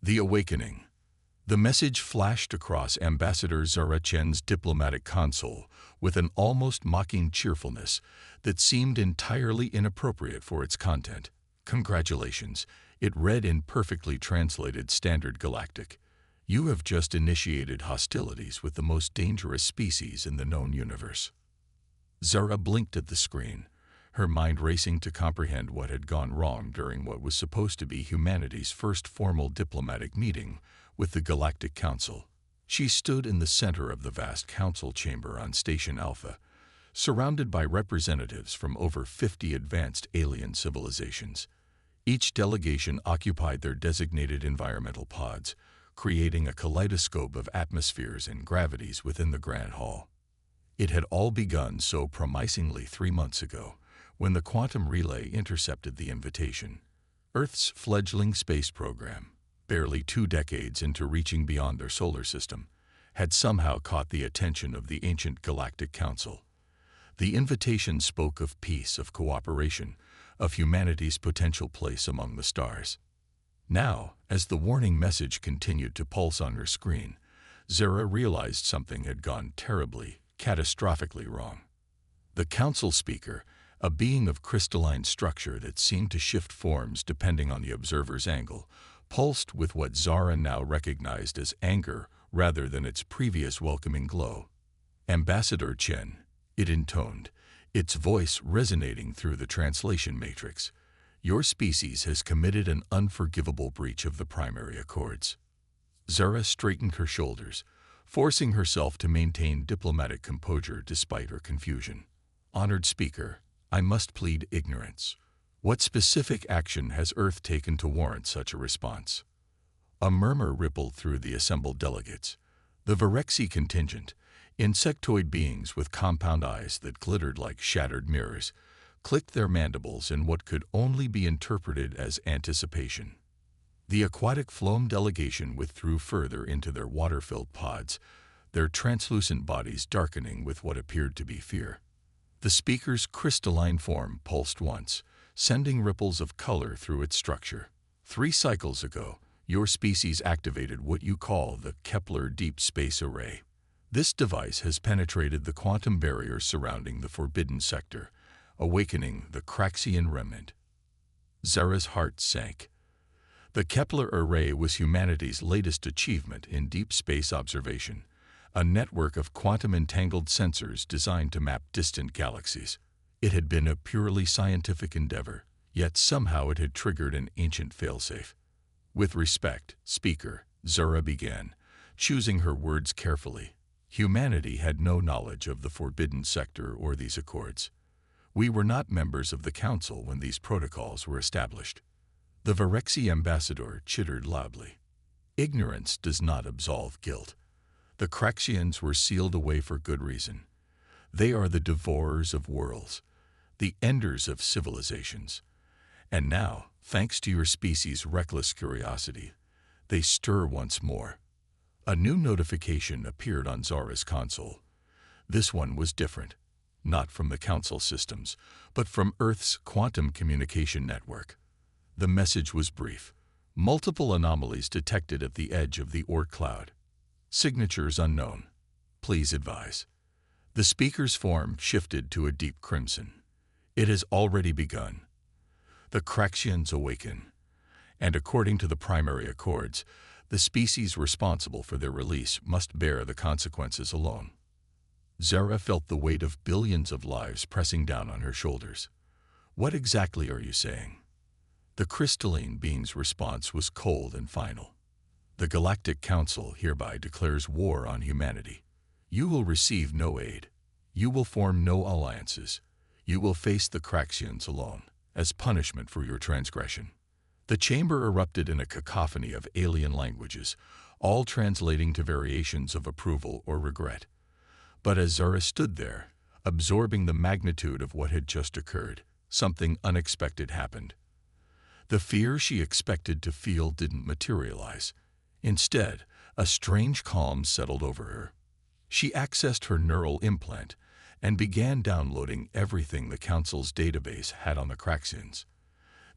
The Awakening. The message flashed across Ambassador Zara Chen's diplomatic console with an almost mocking cheerfulness that seemed entirely inappropriate for its content. "Congratulations," it read in perfectly translated Standard Galactic. "You have just initiated hostilities with the most dangerous species in the known universe." Zara blinked at the screen, her mind racing to comprehend what had gone wrong during what was supposed to be humanity's first formal diplomatic meeting with the Galactic Council. She stood in the center of the vast council chamber on Station Alpha, surrounded by representatives from over 50 advanced alien civilizations. Each delegation occupied their designated environmental pods, creating a kaleidoscope of atmospheres and gravities within the Grand Hall. It had all begun so promisingly 3 months ago, when the quantum relay intercepted the invitation. Earth's fledgling space program, barely 2 decades into reaching beyond their solar system, had somehow caught the attention of the ancient Galactic Council. The invitation spoke of peace, of cooperation, of humanity's potential place among the stars. Now, as the warning message continued to pulse on her screen, Zara realized something had gone terribly, catastrophically wrong. The council speaker, a being of crystalline structure that seemed to shift forms depending on the observer's angle, pulsed with what Zara now recognized as anger rather than its previous welcoming glow. "Ambassador Chen," it intoned, its voice resonating through the translation matrix, "your species has committed an unforgivable breach of the primary accords." Zara straightened her shoulders, forcing herself to maintain diplomatic composure despite her confusion. "Honored speaker, I must plead ignorance. What specific action has Earth taken to warrant such a response?" A murmur rippled through the assembled delegates. The Virexi contingent, insectoid beings with compound eyes that glittered like shattered mirrors, clicked their mandibles in what could only be interpreted as anticipation. The aquatic phloem delegation withdrew further into their water-filled pods, their translucent bodies darkening with what appeared to be fear. The speaker's crystalline form pulsed once, sending ripples of color through its structure. "3 cycles ago, your species activated what you call the Kepler Deep Space Array. This device has penetrated the quantum barrier surrounding the forbidden sector, awakening the Craxian remnant." Zara's heart sank. The Kepler Array was humanity's latest achievement in deep space observation, a network of quantum-entangled sensors designed to map distant galaxies. It had been a purely scientific endeavor, yet somehow it had triggered an ancient failsafe. "With respect, Speaker," Zara began, choosing her words carefully, "humanity had no knowledge of the forbidden sector or these accords. We were not members of the Council when these protocols were established." The Virexi ambassador chittered loudly. "Ignorance does not absolve guilt. The Craxians were sealed away for good reason. They are the devourers of worlds, the enders of civilizations. And now, thanks to your species' reckless curiosity, they stir once more." A new notification appeared on Zara's console. This one was different, not from the Council systems, but from Earth's quantum communication network. The message was brief. "Multiple anomalies detected at the edge of the Oort cloud. Signatures unknown. Please advise." The speaker's form shifted to a deep crimson. "It has already begun. The Craxians awaken, and according to the primary accords, the species responsible for their release must bear the consequences alone." Zara felt the weight of billions of lives pressing down on her shoulders. "What exactly are you saying?" The crystalline being's response was cold and final. "The Galactic Council hereby declares war on humanity. You will receive no aid. You will form no alliances. You will face the Craxians alone, as punishment for your transgression." The chamber erupted in a cacophony of alien languages, all translating to variations of approval or regret. But as Zara stood there, absorbing the magnitude of what had just occurred, something unexpected happened. The fear she expected to feel didn't materialize. Instead, a strange calm settled over her. She accessed her neural implant and began downloading everything the Council's database had on the Craxians.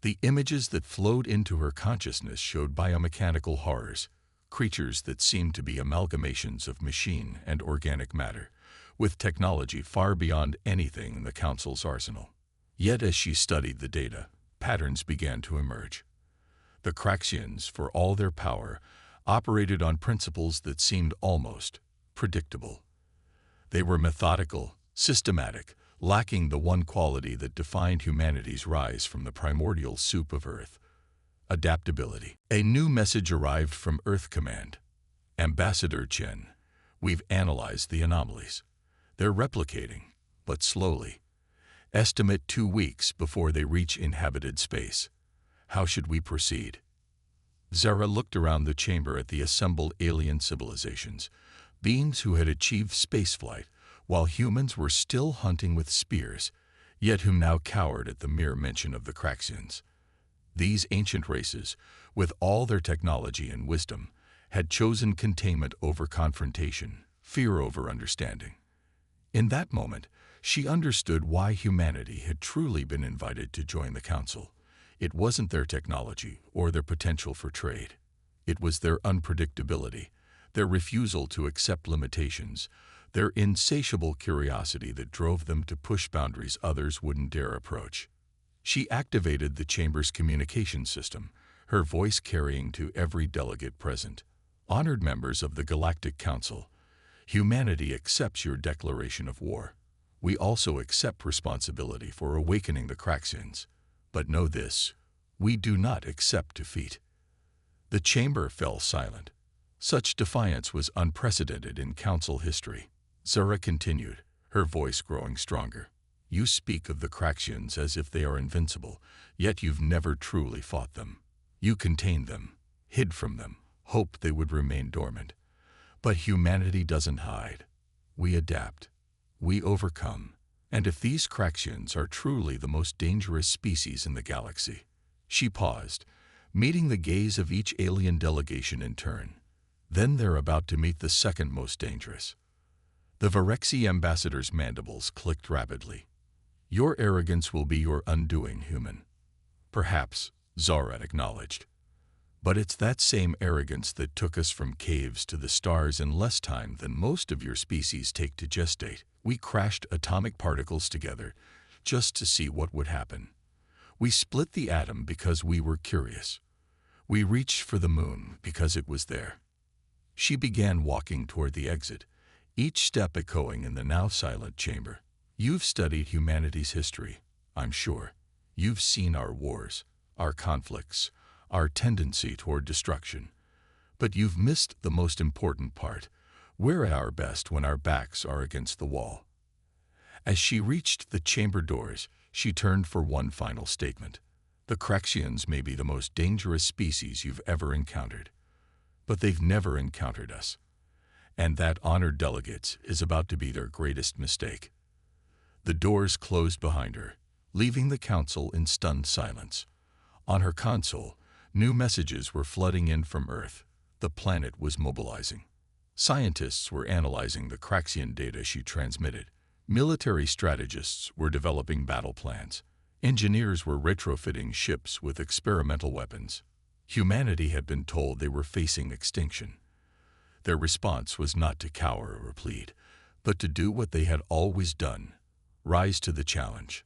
The images that flowed into her consciousness showed biomechanical horrors, creatures that seemed to be amalgamations of machine and organic matter, with technology far beyond anything in the Council's arsenal. Yet as she studied the data, patterns began to emerge. The Craxians, for all their power, operated on principles that seemed almost predictable. They were methodical, systematic, lacking the one quality that defined humanity's rise from the primordial soup of Earth: adaptability. A new message arrived from Earth Command. Ambassador Chen, we've analyzed the anomalies. They're replicating, but slowly. Estimate 2 weeks before they reach inhabited space. How should we proceed? Zara looked around the chamber at the assembled alien civilizations, beings who had achieved spaceflight while humans were still hunting with spears, yet who now cowered at the mere mention of the Craxians. These ancient races, with all their technology and wisdom, had chosen containment over confrontation, fear over understanding. In that moment, she understood why humanity had truly been invited to join the Council. It wasn't their technology or their potential for trade. It was their unpredictability, their refusal to accept limitations, their insatiable curiosity that drove them to push boundaries others wouldn't dare approach. She activated the chamber's communication system, her voice carrying to every delegate present. Honored members of the Galactic Council, humanity accepts your declaration of war. We also accept responsibility for awakening the Craxians. But know this, we do not accept defeat. The chamber fell silent. Such defiance was unprecedented in Council history. Zara continued, her voice growing stronger. You speak of the Craxians as if they are invincible, yet you've never truly fought them. You contained them, hid from them, hoped they would remain dormant. But humanity doesn't hide. We adapt. We overcome. And if these Craxians are truly the most dangerous species in the galaxy— She paused, meeting the gaze of each alien delegation in turn. Then they're about to meet the second most dangerous. The Virexi ambassador's mandibles clicked rapidly. Your arrogance will be your undoing, human. Perhaps, Zara acknowledged. But it's that same arrogance that took us from caves to the stars in less time than most of your species take to gestate. We crashed atomic particles together just to see what would happen. We split the atom because we were curious. We reached for the moon because it was there. She began walking toward the exit, each step echoing in the now silent chamber. You've studied humanity's history, I'm sure. You've seen our wars, our conflicts, our tendency toward destruction. But you've missed the most important part. We're at our best when our backs are against the wall. As she reached the chamber doors, she turned for one final statement. The Craxians may be the most dangerous species you've ever encountered, but they've never encountered us. And that, honored delegates, is about to be their greatest mistake. The doors closed behind her, leaving the Council in stunned silence. On her console, new messages were flooding in from Earth. The planet was mobilizing. Scientists were analyzing the Craxian data she transmitted. Military strategists were developing battle plans. Engineers were retrofitting ships with experimental weapons. Humanity had been told they were facing extinction. Their response was not to cower or plead, but to do what they had always done: rise to the challenge.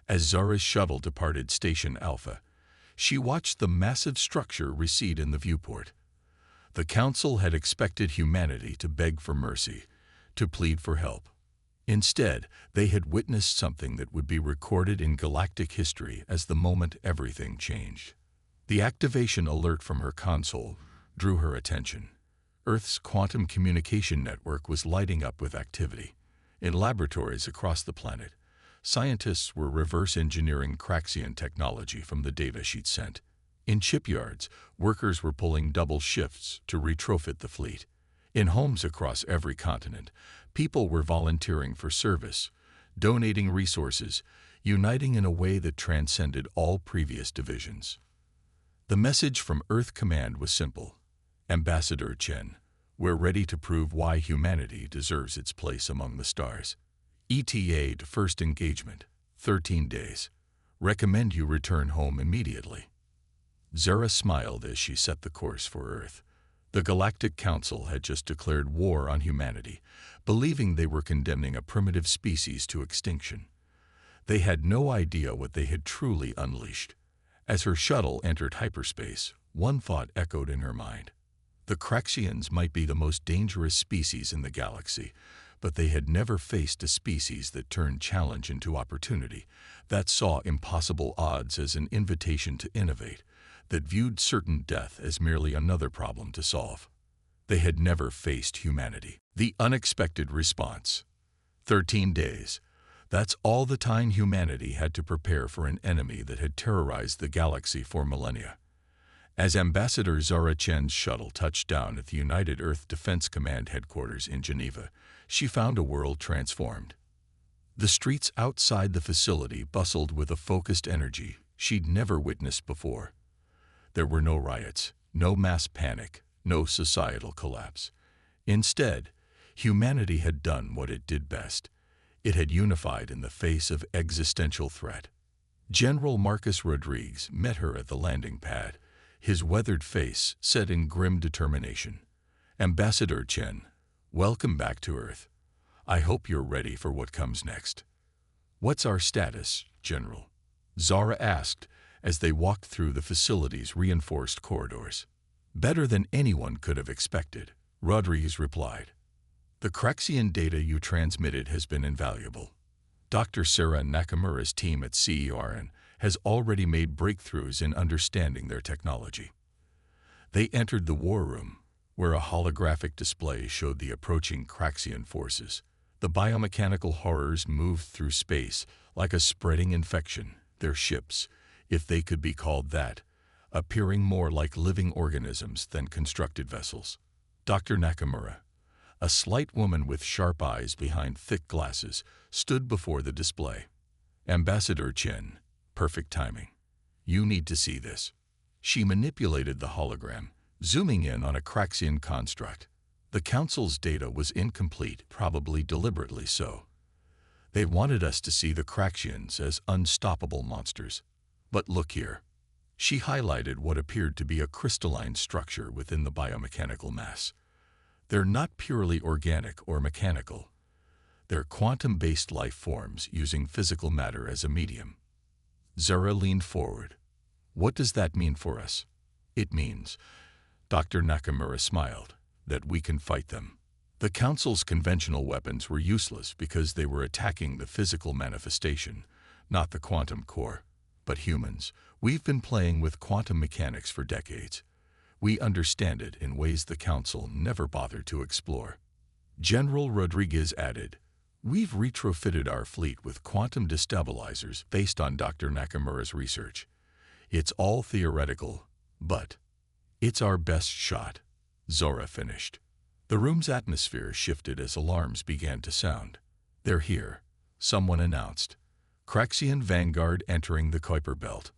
As Zara's shuttle departed Station Alpha, she watched the massive structure recede in the viewport. The Council had expected humanity to beg for mercy, to plead for help. Instead, they had witnessed something that would be recorded in galactic history as the moment everything changed. The activation alert from her console drew her attention. Earth's quantum communication network was lighting up with activity. In laboratories across the planet, scientists were reverse engineering Craxian technology from the data she'd sent. In shipyards, workers were pulling double shifts to retrofit the fleet. In homes across every continent, people were volunteering for service, donating resources, uniting in a way that transcended all previous divisions. The message from Earth Command was simple. Ambassador Chen, we're ready to prove why humanity deserves its place among the stars. ETA to first engagement, 13 days. Recommend you return home immediately." Zara smiled as she set the course for Earth. The Galactic Council had just declared war on humanity, believing they were condemning a primitive species to extinction. They had no idea what they had truly unleashed. As her shuttle entered hyperspace, one thought echoed in her mind. The Craxians might be the most dangerous species in the galaxy, but they had never faced a species that turned challenge into opportunity, that saw impossible odds as an invitation to innovate, that viewed certain death as merely another problem to solve. They had never faced humanity. The unexpected response. 13 days. That's all the time humanity had to prepare for an enemy that had terrorized the galaxy for millennia. As Ambassador Zara Chen's shuttle touched down at the United Earth Defense Command headquarters in Geneva, she found a world transformed. The streets outside the facility bustled with a focused energy she'd never witnessed before. There were no riots, no mass panic, no societal collapse. Instead, humanity had done what it did best. It had unified in the face of existential threat. General Marcus Rodriguez met her at the landing pad, his weathered face set in grim determination. "Ambassador Chen, welcome back to Earth. I hope you're ready for what comes next." "What's our status, General?" Zara asked as they walked through the facility's reinforced corridors. "Better than anyone could have expected," Rodriguez replied. "The Craxian data you transmitted has been invaluable. Dr. Sarah Nakamura's team at CERN has already made breakthroughs in understanding their technology." They entered the war room, where a holographic display showed the approaching Craxian forces. The biomechanical horrors moved through space like a spreading infection, their ships, if they could be called that, appearing more like living organisms than constructed vessels. Dr. Nakamura, a slight woman with sharp eyes behind thick glasses, stood before the display. "Ambassador Chen, perfect timing. You need to see this." She manipulated the hologram, zooming in on a Craxian construct. The Council's data was incomplete, probably deliberately so. They wanted us to see the Craxians as unstoppable monsters. But look here. She highlighted what appeared to be a crystalline structure within the biomechanical mass. They're not purely organic or mechanical. They're quantum-based life forms using physical matter as a medium. Zara leaned forward. "What does that mean for us?" "It means," Dr. Nakamura smiled, "that we can fight them." The Council's conventional weapons were useless because they were attacking the physical manifestation, not the quantum core. But humans, we've been playing with quantum mechanics for decades. We understand it in ways the Council never bothered to explore. General Rodriguez added, "We've retrofitted our fleet with quantum destabilizers based on Dr. Nakamura's research. It's all theoretical, but it's our best shot." Zora finished. The room's atmosphere shifted as alarms began to sound. "They're here," someone announced. "Craxian Vanguard entering the Kuiper Belt."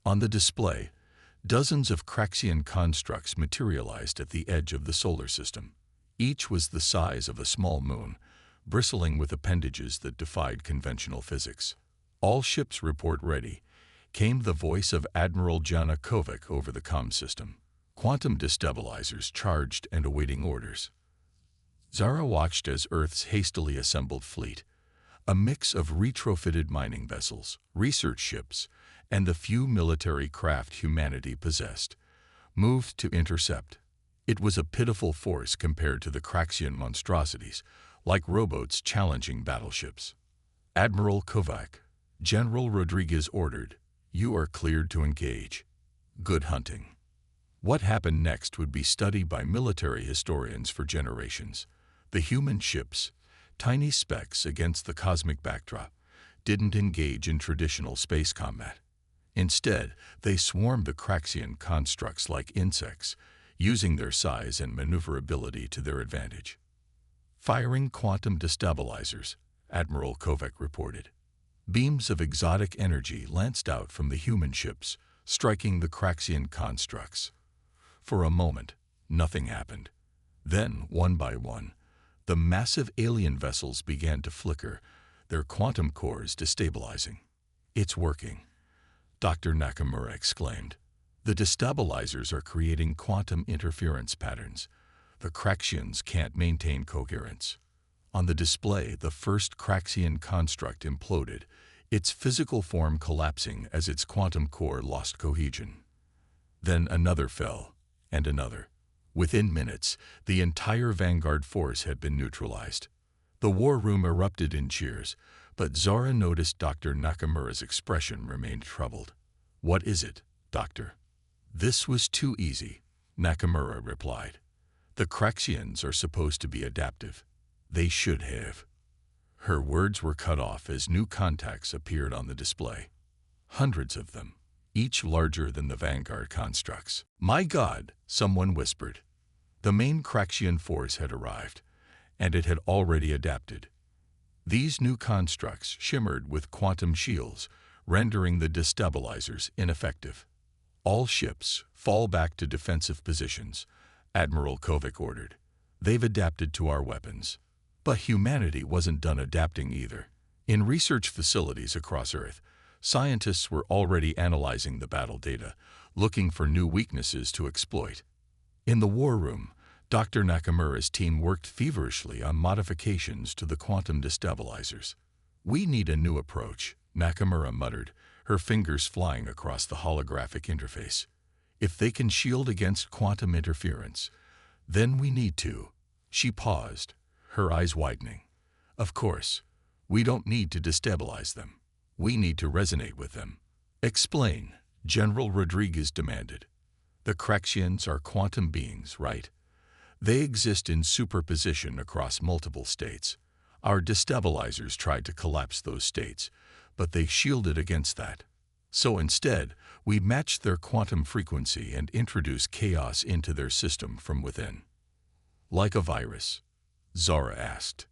On the display, dozens of Craxian constructs materialized at the edge of the solar system. Each was the size of a small moon, bristling with appendages that defied conventional physics. "All ships report ready," came the voice of Admiral Jana Kovac over the comm system. Quantum destabilizers charged and awaiting orders. Zara watched as Earth's hastily assembled fleet, a mix of retrofitted mining vessels, research ships, and the few military craft humanity possessed, moved to intercept. It was a pitiful force compared to the Craxian monstrosities, like rowboats challenging battleships. "Admiral Kovac," General Rodriguez ordered, "you are cleared to engage. Good hunting." What happened next would be studied by military historians for generations. The human ships, tiny specks against the cosmic backdrop, didn't engage in traditional space combat. Instead, they swarmed the Craxian constructs like insects, using their size and maneuverability to their advantage. "Firing quantum destabilizers," Admiral Kovac reported. Beams of exotic energy lanced out from the human ships, striking the Craxian constructs. For a moment, nothing happened. Then, one by one, the massive alien vessels began to flicker, their quantum cores destabilizing. "It's working," Dr. Nakamura exclaimed. "The destabilizers are creating quantum interference patterns. The Craxians can't maintain coherence." On the display, the first Craxian construct imploded, its physical form collapsing as its quantum core lost cohesion. Then another fell, and another. Within minutes, the entire vanguard force had been neutralized. The war room erupted in cheers, but Zara noticed Dr. Nakamura's expression remained troubled. "What is it, Doctor?" "This was too easy," Nakamura replied. "The Craxians are supposed to be adaptive. They should have." Her words were cut off as new contacts appeared on the display. Hundreds of them, each larger than the vanguard constructs. "My God," someone whispered. The main Craxian force had arrived, and it had already adapted. These new constructs shimmered with quantum shields, rendering the destabilizers ineffective. "All ships, fall back to defensive positions," Admiral Kovic ordered. "They've adapted to our weapons." But humanity wasn't done adapting either. In research facilities across Earth, scientists were already analyzing the battle data, looking for new weaknesses to exploit. In the war room, Dr. Nakamura's team worked feverishly on modifications to the quantum destabilizers. "We need a new approach," Nakamura muttered, her fingers flying across the holographic interface. "If they can shield against quantum interference, then we need to." She paused, her eyes widening. "Of course, we don't need to destabilize them. We need to resonate with them." "Explain," General Rodriguez demanded. "The Craxians are quantum beings, right? They exist in superposition across multiple states. Our destabilizers tried to collapse those states, but they shielded against that. So instead, we matched their quantum frequency and introduced chaos into their system from within." "Like a virus?" Zara asked.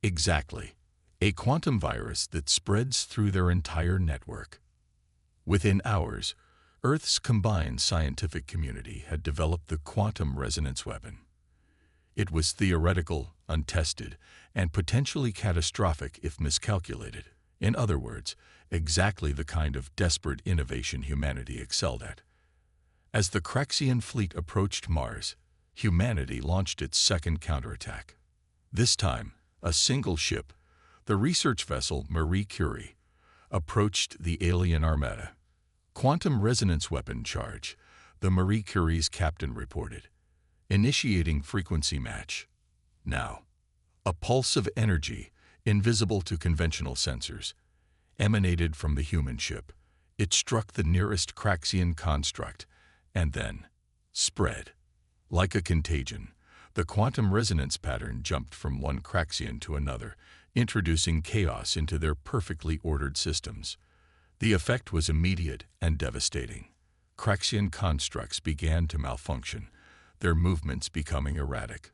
"Exactly. A quantum virus that spreads through their entire network." Within hours, Earth's combined scientific community had developed the quantum resonance weapon. It was theoretical, untested, and potentially catastrophic if miscalculated. In other words, exactly the kind of desperate innovation humanity excelled at. As the Craxian fleet approached Mars, humanity launched its second counterattack. This time, a single ship, the research vessel Marie Curie, approached the alien armada. "Quantum resonance weapon charge," the Marie Curie's captain reported. "Initiating frequency match. Now." A pulse of energy, invisible to conventional sensors, emanated from the human ship. It struck the nearest Craxian construct, and then spread. Like a contagion, the quantum resonance pattern jumped from one Craxian to another, introducing chaos into their perfectly ordered systems. The effect was immediate and devastating. Craxian constructs began to malfunction, their movements becoming erratic.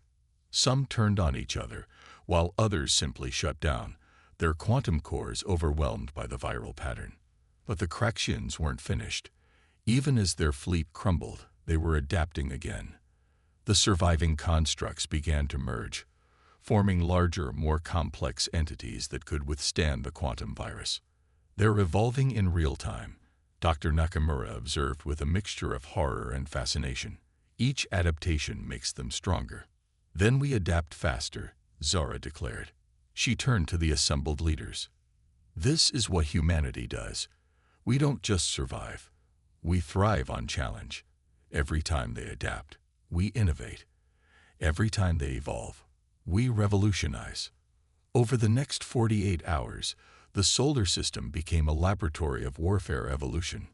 Some turned on each other, while others simply shut down, their quantum cores overwhelmed by the viral pattern. But the Craxians weren't finished. Even as their fleet crumbled, they were adapting again. The surviving constructs began to merge, forming larger, more complex entities that could withstand the quantum virus. "They're evolving in real time," Dr. Nakamura observed with a mixture of horror and fascination. "Each adaptation makes them stronger." "Then we adapt faster," Zara declared. She turned to the assembled leaders. "This is what humanity does. We don't just survive. We thrive on challenge. Every time they adapt, we innovate. Every time they evolve, we revolutionize." Over the next 48 hours, the solar system became a laboratory of warfare evolution.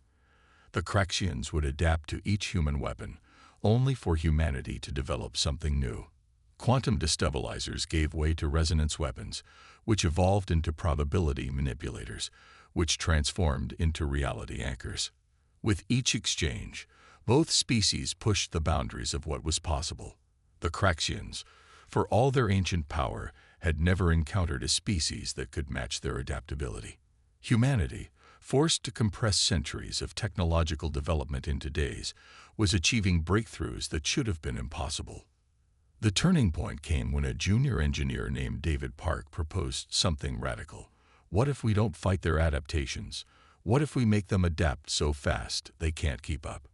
The Craxians would adapt to each human weapon, only for humanity to develop something new. Quantum destabilizers gave way to resonance weapons, which evolved into probability manipulators, which transformed into reality anchors. With each exchange, both species pushed the boundaries of what was possible. The Craxians, for all their ancient power, had never encountered a species that could match their adaptability. Humanity, forced to compress centuries of technological development into days, was achieving breakthroughs that should have been impossible. The turning point came when a junior engineer named David Park proposed something radical. "What if we don't fight their adaptations? What if we make them adapt so fast they can't keep up?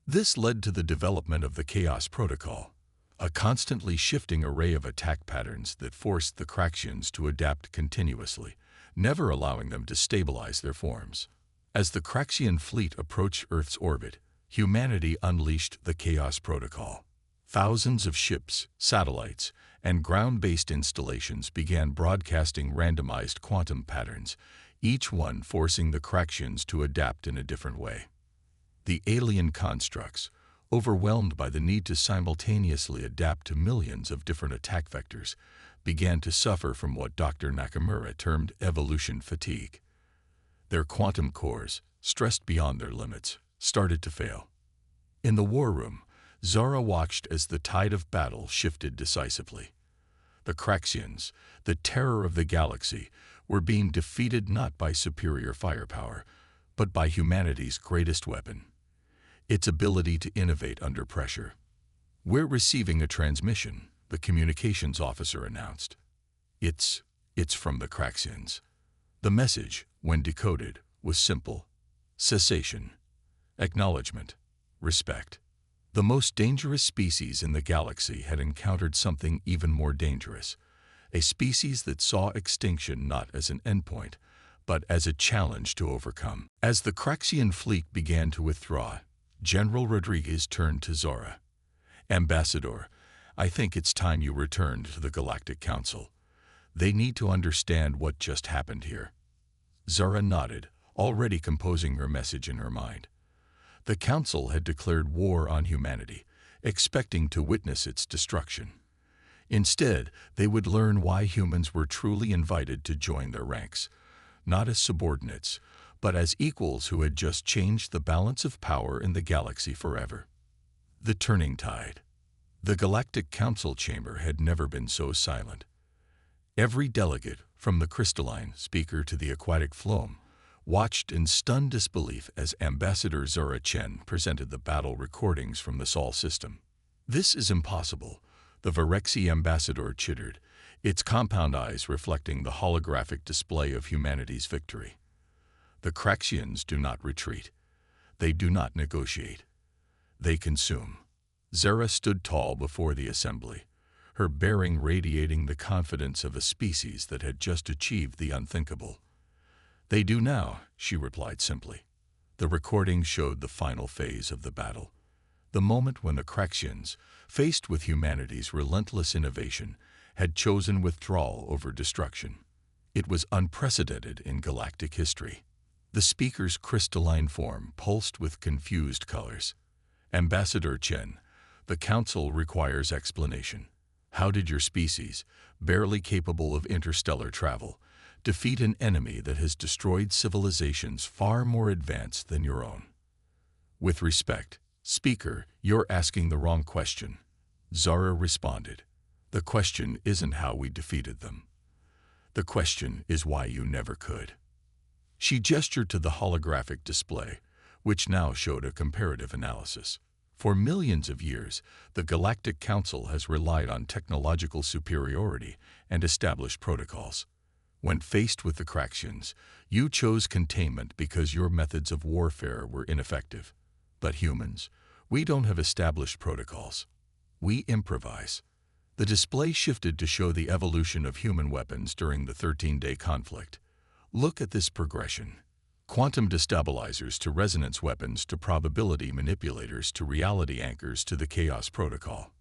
This led to the development of the Chaos Protocol, a constantly shifting array of attack patterns that forced the Craxians to adapt continuously, never allowing them to stabilize their forms. As the Craxian fleet approached Earth's orbit, humanity unleashed the Chaos Protocol. Thousands of ships, satellites, and ground-based installations began broadcasting randomized quantum patterns, each one forcing the Craxians to adapt in a different way. The alien constructs, overwhelmed by the need to simultaneously adapt to millions of different attack vectors, began to suffer from what Dr. Nakamura termed evolution fatigue. Their quantum cores, stressed beyond their limits, started to fail. In the war room, Zara watched as the tide of battle shifted decisively. The Craxians, the terror of the galaxy, were being defeated not by superior firepower, but by humanity's greatest weapon: its ability to innovate under pressure. "We're receiving a transmission," the communications officer announced. It's from the Craxians." The message, when decoded, was simple: cessation, acknowledgement, respect. The most dangerous species in the galaxy had encountered something even more dangerous, a species that saw extinction not as an endpoint, but as a challenge to overcome. As the Craxian fleet began to withdraw, General Rodriguez turned to Zora. "Ambassador, I think it's time you returned to the Galactic Council. They need to understand what just happened here." Zara nodded, already composing her message in her mind. The Council had declared war on humanity, expecting to witness its destruction. Instead, they would learn why humans were truly invited to join their ranks, not as subordinates, but as equals who had just changed the balance of power in the galaxy forever. The turning tide. The Galactic Council chamber had never been so silent. Every delegate, from the crystalline speaker to the aquatic phloem, watched in stunned disbelief as Ambassador Zora Chen presented the battle recordings from the Sol system. "This is impossible," the Virexi ambassador chittered, its compound eyes reflecting the holographic display of humanity's victory. "The Craxians do not retreat. They do not negotiate. They consume." Zara stood tall before the assembly, her bearing radiating the confidence of a species that had just achieved the unthinkable. "They do now," she replied simply. The recording showed the final phase of the battle, the moment when the Craxians, faced with humanity's relentless innovation, had chosen withdrawal over destruction. It was unprecedented in galactic history. The speaker's crystalline form pulsed with confused colors. "Ambassador Chen, the Council requires explanation. How did your species, barely capable of interstellar travel, defeat an enemy that has destroyed civilizations far more advanced than your own?" "With respect, Speaker, you're asking the wrong question," Zara responded. "The question isn't how we defeated them. The question is why you never could." She gestured to the holographic display, which now showed a comparative analysis. For millions of years, the Galactic Council has relied on technological superiority and established protocols. When faced with the Craxians, you chose containment because your methods of warfare were ineffective. But humans, we don't have established protocols. We improvise. The display shifted to show the evolution of human weapons during the 13-day conflict. Look at this progression. Quantum destabilizers to resonance weapons to probability manipulators to reality anchors to the Chaos Protocol.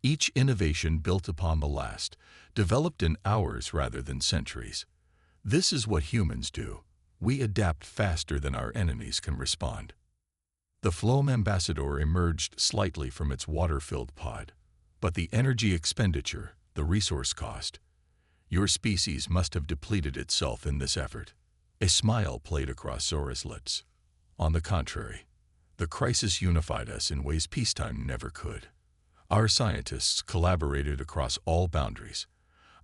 Each innovation built upon the last, developed in hours rather than centuries. This is what humans do. We adapt faster than our enemies can respond. The Phloem ambassador emerged slightly from its water-filled pod. "But the energy expenditure, the resource cost. Your species must have depleted itself in this effort." A smile played across Zora's lips. "On the contrary, the crisis unified us in ways peacetime never could. Our scientists collaborated across all boundaries.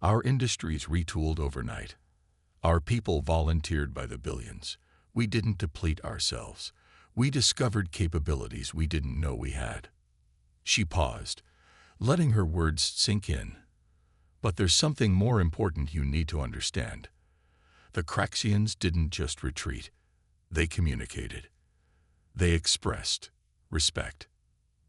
Our industries retooled overnight. Our people volunteered by the billions. We didn't deplete ourselves. We discovered capabilities we didn't know we had." She paused, letting her words sink in. "But there's something more important you need to understand. The Craxians didn't just retreat. They communicated. They expressed respect.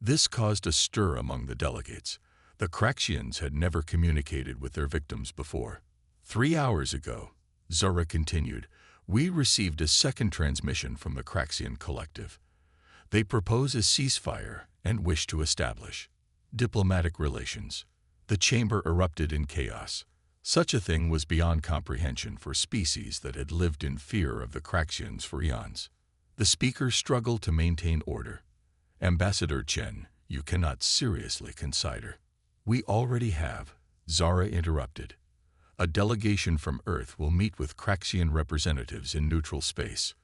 This caused a stir among the delegates. The Craxians had never communicated with their victims before. 3 hours ago, Zara continued, we received a second transmission from the Craxian collective. They propose a ceasefire and wish to establish diplomatic relations. The chamber erupted in chaos. Such a thing was beyond comprehension for species that had lived in fear of the Craxians for eons. The speaker struggled to maintain order. Ambassador Chen, you cannot seriously consider. We already have, Zara interrupted. A delegation from Earth will meet with Craxian representatives in neutral space.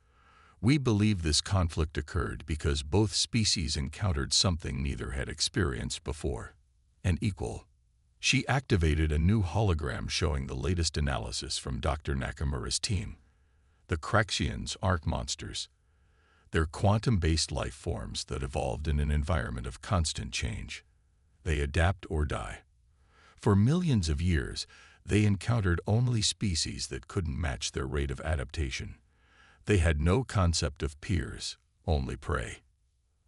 We believe this conflict occurred because both species encountered something neither had experienced before. An equal. She activated a new hologram showing the latest analysis from Dr. Nakamura's team. The Craxians aren't monsters. They're quantum-based life forms that evolved in an environment of constant change. They adapt or die. For millions of years, they encountered only species that couldn't match their rate of adaptation. They had no concept of peers, only prey.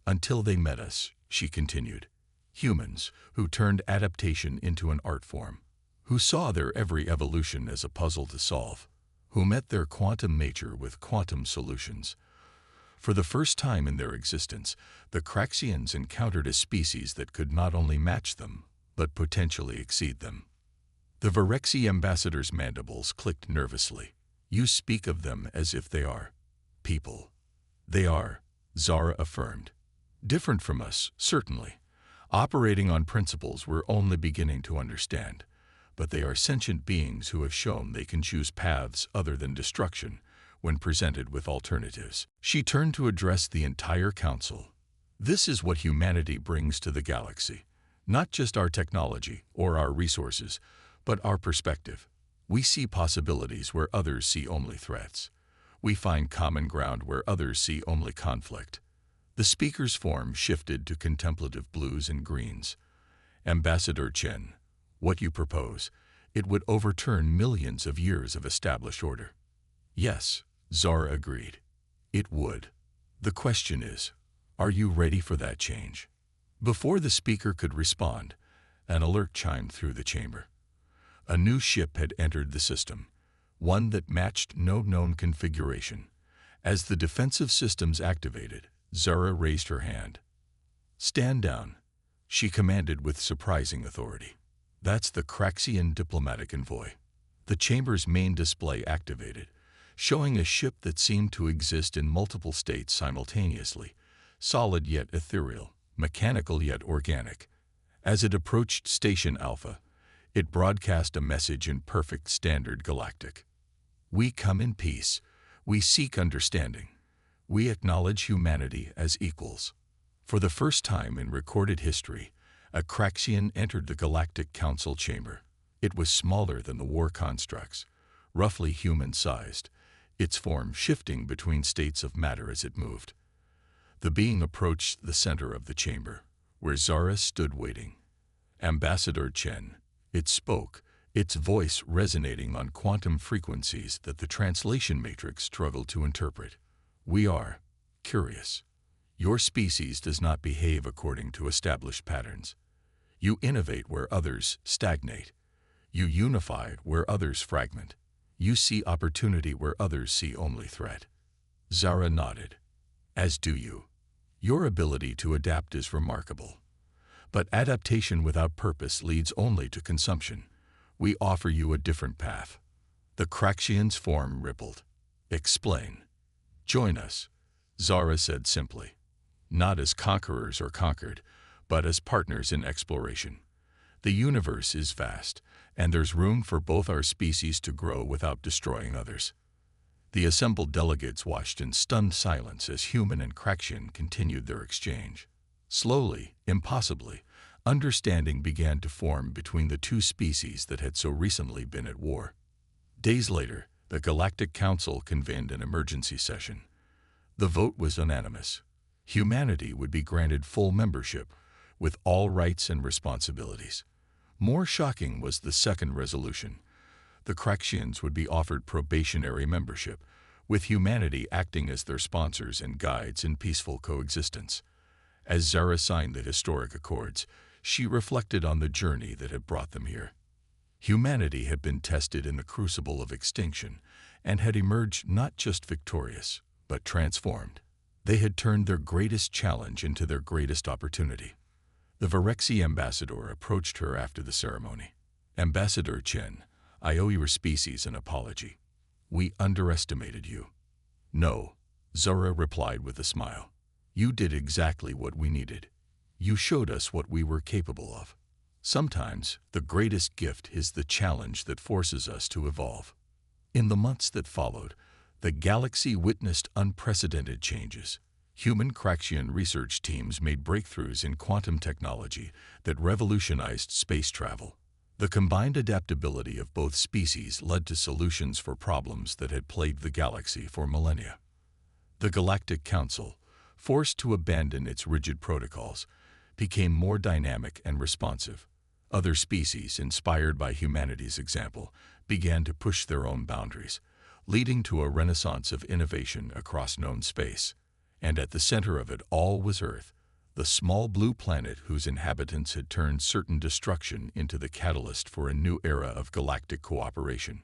Until they met us, she continued. Humans who turned adaptation into an art form, who saw their every evolution as a puzzle to solve, who met their quantum nature with quantum solutions. For the first time in their existence, the Craxians encountered a species that could not only match them, but potentially exceed them. The Virexi ambassador's mandibles clicked nervously. You speak of them as if they are people. They are, Zara affirmed. Different from us, certainly. Operating on principles we're only beginning to understand. But they are sentient beings who have shown they can choose paths other than destruction when presented with alternatives. She turned to address the entire council. This is what humanity brings to the galaxy. Not just our technology or our resources, but our perspective. We see possibilities where others see only threats. We find common ground where others see only conflict. The speaker's form shifted to contemplative blues and greens. Ambassador Chen, what you propose, it would overturn millions of years of established order. Yes, Zara agreed. It would. The question is, are you ready for that change? Before the speaker could respond, an alert chimed through the chamber. A new ship had entered the system, one that matched no known configuration. As the defensive systems activated, Zara raised her hand. Stand down, she commanded with surprising authority. That's the Craxian diplomatic envoy. The chamber's main display activated, showing a ship that seemed to exist in multiple states simultaneously, solid yet ethereal, mechanical yet organic. As it approached Station Alpha, it broadcast a message in perfect standard Galactic. We come in peace. We seek understanding. We acknowledge humanity as equals. For the first time in recorded history, a Craxian entered the Galactic Council chamber. It was smaller than the war constructs, roughly human-sized, its form shifting between states of matter as it moved. The being approached the center of the chamber, where Zara stood waiting. Ambassador Chen, it spoke, its voice resonating on quantum frequencies that the translation matrix struggled to interpret. We are curious. Your species does not behave according to established patterns. You innovate where others stagnate. You unify where others fragment. You see opportunity where others see only threat. Zara nodded. As do you. Your ability to adapt is remarkable. But adaptation without purpose leads only to consumption. We offer you a different path. The Craxian's form rippled. Explain. Join us, Zara said simply. Not as conquerors or conquered, but as partners in exploration. The universe is vast, and there's room for both our species to grow without destroying others. The assembled delegates watched in stunned silence as human and Craxian continued their exchange. Slowly, impossibly, understanding began to form between the two species that had so recently been at war. Days later, the Galactic Council convened an emergency session. The vote was unanimous. Humanity would be granted full membership, with all rights and responsibilities. More shocking was the second resolution. The Craxians would be offered probationary membership, with humanity acting as their sponsors and guides in peaceful coexistence. As Zara signed the historic accords, she reflected on the journey that had brought them here. Humanity had been tested in the crucible of extinction and had emerged not just victorious, but transformed. They had turned their greatest challenge into their greatest opportunity. The Virexi ambassador approached her after the ceremony. "Ambassador Chen, I owe your species an apology. We underestimated you." "No," Zara replied with a smile. "You did exactly what we needed. You showed us what we were capable of. Sometimes the greatest gift is the challenge that forces us to evolve." In the months that followed, the galaxy witnessed unprecedented changes. Human Craxian research teams made breakthroughs in quantum technology that revolutionized space travel. The combined adaptability of both species led to solutions for problems that had plagued the galaxy for millennia. The Galactic Council, forced to abandon its rigid protocols, became more dynamic and responsive. Other species, inspired by humanity's example, began to push their own boundaries, leading to a renaissance of innovation across known space. And at the center of it all was Earth, the small blue planet whose inhabitants had turned certain destruction into the catalyst for a new era of galactic cooperation.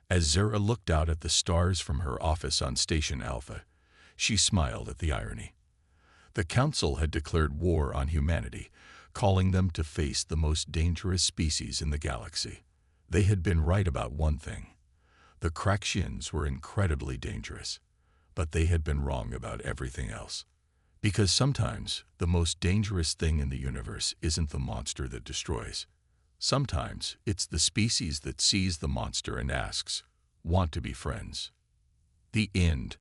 As Zara looked out at the stars from her office on Station Alpha, she smiled at the irony. The Council had declared war on humanity, calling them to face the most dangerous species in the galaxy. They had been right about one thing. The Craxians were incredibly dangerous, but they had been wrong about everything else. Because sometimes the most dangerous thing in the universe isn't the monster that destroys. Sometimes it's the species that sees the monster and asks, "Want to be friends?" The end.